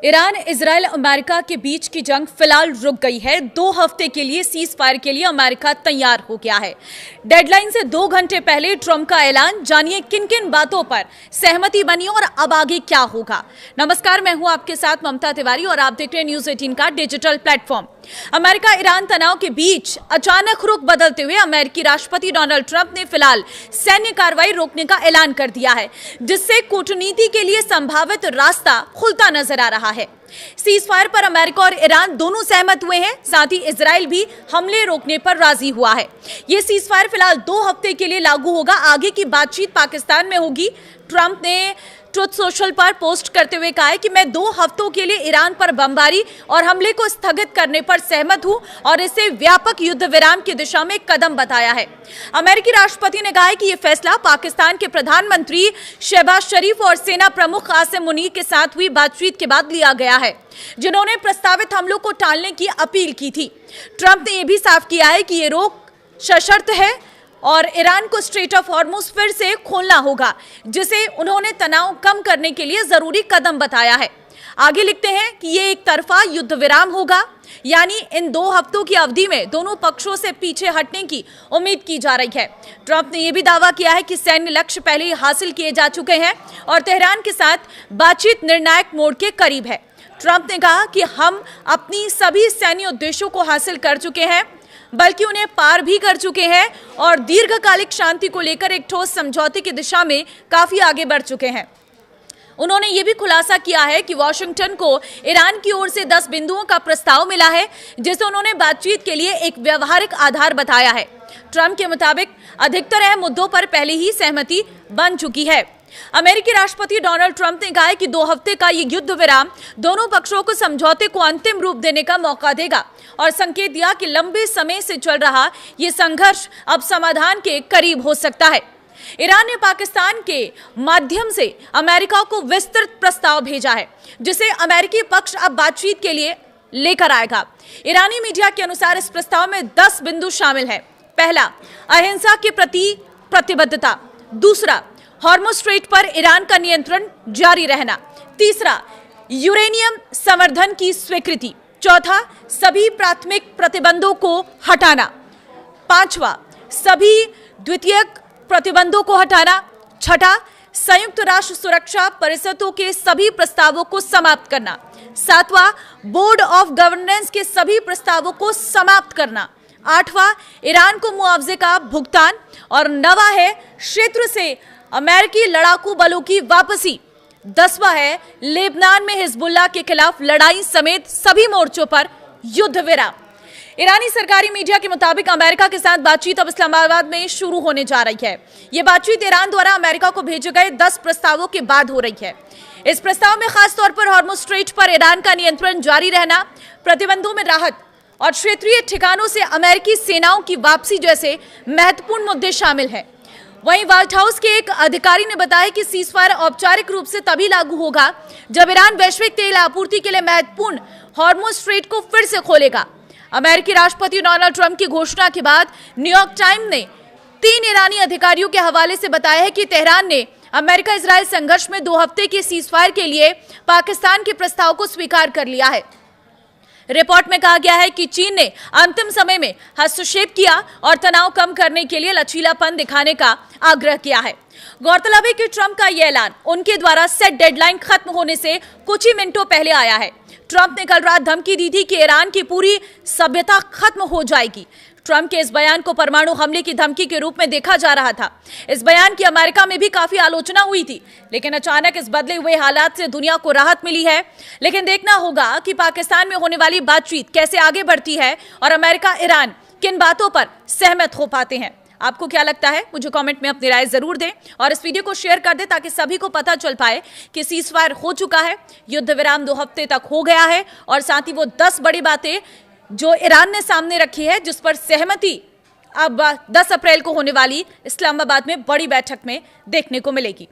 Iran, Israel, America के बीच की जंग फिलहाल रुक गई है। 2 हफ्ते के लिए सीज फायर के लिए अमेरिका तैयार हो गया है। डेडलाइन से 2 घंटे पहले ट्रंप का ऐलान। जानिए किन किन बातों पर सहमति बनी और अब आगे क्या होगा। नमस्कार, मैं हूं आपके साथ ममता तिवारी और आप देख रहे हैं न्यूज 18 का डिजिटल प्लेटफॉर्म। अमेरिका ईरान तनाव के बीच अचानक रुख बदलते हुए अमेरिकी राष्ट्रपति डोनाल्ड ट्रंप ने फिलहाल सैन्य कार्रवाई रोकने का ऐलान कर दिया है, जिससे कूटनीति के लिए संभावित रास्ता खुलता नजर आ रहा है। सीज फायर पर अमेरिका और ईरान दोनों सहमत हुए हैं, साथ ही इजराइल भी हमले रोकने पर राजी हुआ है। यह सीज फायर फिलहाल 2 हफ्ते के लिए लागू होगा। आगे की बातचीत पाकिस्तान में होगी। ट्रंप ने ट्रुथ सोशल पर पोस्ट करते हुए कहा है कि मैं 2 हफ्तों के लिए ईरान पर बमबारी और हमले को स्थगित करने पर सहमत हूं और इसे व्यापक युद्ध विराम की दिशा में कदम बताया है। अमेरिकी राष्ट्रपति ने कहा है कि यह फैसला पाकिस्तान के प्रधानमंत्री शहबाज शरीफ और सेना प्रमुख कासिम मुनीर के साथ हुई बातचीत के बाद लिया गया है, जिन्होंने प्रस्तावित हमलों को टालने की अपील की थी। ट्रंप ने यह भी साफ किया है कि यह रोक सशर्त है और ईरान को स्ट्रेट ऑफ हॉर्मुज फिर से खोलना होगा, जिसे उन्होंने तनाव कम करने के लिए जरूरी कदम बताया है। आगे लिखते हैं कि ये एक तरफा युद्ध विराम होगा, यानी इन 2 हफ्तों की अवधि में दोनों पक्षों से पीछे हटने की उम्मीद की जा रही है। ट्रंप ने यह भी दावा किया है कि सैन्य लक्ष्य पहले ही हासिल किए जा चुके हैं और तेहरान के साथ बातचीत निर्णायक मोड़ के करीब है। ट्रंप ने कहा कि हम अपनी सभी सैन्य उद्देश्यों को हासिल कर चुके हैं, बल्कि उन्हें पार भी कर चुके हैं और दीर्घकालिक शांति को लेकर एक ठोस समझौते की दिशा में काफी आगे बढ़ चुके हैं। उन्होंने ये भी खुलासा किया है कि वॉशिंगटन को ईरान की ओर से 10 बिंदुओं का प्रस्ताव मिला है, जिसे उन्होंने बातचीत के लिए एक व्यवहारिक आधार बताया है। ट्रंप के मुताबिक अधिकतर अहम मुद्दों पर पहले ही सहमति बन चुकी है। अमेरिकी राष्ट्रपति डोनाल्ड ट्रंप ने कहा है कि 2 हफ्ते का ये युद्ध विराम दोनों पक्षों को समझौते को अंतिम रूप देने का मौका देगा और संकेत दिया कि लंबे समय से चल रहा ये संघर्ष अब समाधान के करीब हो सकता है। ईरान ने पाकिस्तान के माध्यम से अमेरिका को विस्तृत प्रस्ताव भेजा है, जिसे अमेरिकी पक्ष अब बातचीत के लिए लेकर आएगा। ईरानी मीडिया के अनुसार इस प्रस्ताव में 10 बिंदु शामिल है। पहला, अहिंसा के प्रति प्रतिबद्धता। दूसरा, हॉर्मुज स्ट्रेट पर ईरान का नियंत्रण जारी रहना। तीसरा, यूरेनियम संवर्धन की स्वीकृति। चौथा, सभी प्राथमिक प्रतिबंधों को हटाना। 5वां, सभी द्वितीयक प्रतिबंधों को हटाना। 6ठा, संयुक्त राष्ट्र सुरक्षा परिषदों के सभी प्रस्तावों को समाप्त करना। 7वां, बोर्ड ऑफ गवर्नेंस के सभी प्रस्तावों को समाप्त करना। 8वां, ईरान को मुआवजे का भुगतान। और 9वां है क्षेत्र से अमेरिकी लड़ाकू बलों की वापसी। 10वां है लेबनान में हिजबुल्लाह के खिलाफ लड़ाई समेत सभी मोर्चों पर युद्ध विराम। ईरानी सरकारी मीडिया के मुताबिक अमेरिका के साथ बातचीत अब इस्लामाबाद में शुरू होने जा रही है। यह बातचीत ईरान द्वारा अमेरिका को भेजे गए 10 प्रस्तावों के बाद हो रही है। इस प्रस्ताव में खासतौर पर हॉर्मुज स्ट्रेट पर ईरान का नियंत्रण जारी रहना, प्रतिबंधों में राहत और क्षेत्रीय ठिकानों से अमेरिकी सेनाओं की वापसी जैसे महत्वपूर्ण मुद्दे शामिल हैं। वहीं व्हाइट हाउस के एक अधिकारी ने बताया कि सीज फायर औपचारिक रूप से तभी लागू होगा जब ईरान वैश्विक तेल आपूर्ति के लिए महत्वपूर्ण हॉर्मुज स्ट्रेट को फिर से खोलेगा। अमेरिकी राष्ट्रपति डोनाल्ड ट्रंप की घोषणा के बाद न्यूयॉर्क टाइम्स ने 3 ईरानी अधिकारियों के हवाले से बताया है कि तेहरान ने अमेरिका इजराइल संघर्ष में 2 हफ्ते के सीज फायर के लिए पाकिस्तान के प्रस्ताव को स्वीकार कर लिया है। रिपोर्ट में कहा गया है कि चीन ने अंतिम समय में हस्तक्षेप किया और तनाव कम करने के लिए लचीलापन दिखाने का आग्रह किया है। गौरतलब है कि ट्रंप का यह ऐलान उनके द्वारा सेट डेडलाइन खत्म होने से कुछ ही मिनटों पहले आया है। ट्रंप ने कल रात धमकी दी थी कि ईरान की पूरी सभ्यता खत्म हो जाएगी। ट्रंप के इस बयान को परमाणु हमले की धमकी के रूप में देखा जा रहा था। इस बयान की अमेरिका में भी काफी आलोचना हुई थी, लेकिन अचानक इस बदले हुए हालात से दुनिया को राहत मिली है। लेकिन देखना होगा कि पाकिस्तान में होने वाली बातचीत कैसे आगे बढ़ती है और अमेरिका ईरान किन बातों पर सहमत हो पाते हैं। आपको क्या लगता है? मुझे कमेंट में अपनी राय जरूर दें और इस वीडियो को शेयर कर दें ताकि सभी को पता चल पाए कि सीज फायर हो चुका है, युद्ध विराम 2 हफ्ते तक हो गया है और साथ ही वो 10 बड़ी बातें जो ईरान ने सामने रखी है, जिस पर सहमति अब 10 अप्रैल को होने वाली इस्लामाबाद में बड़ी बैठक में देखने को मिलेगी।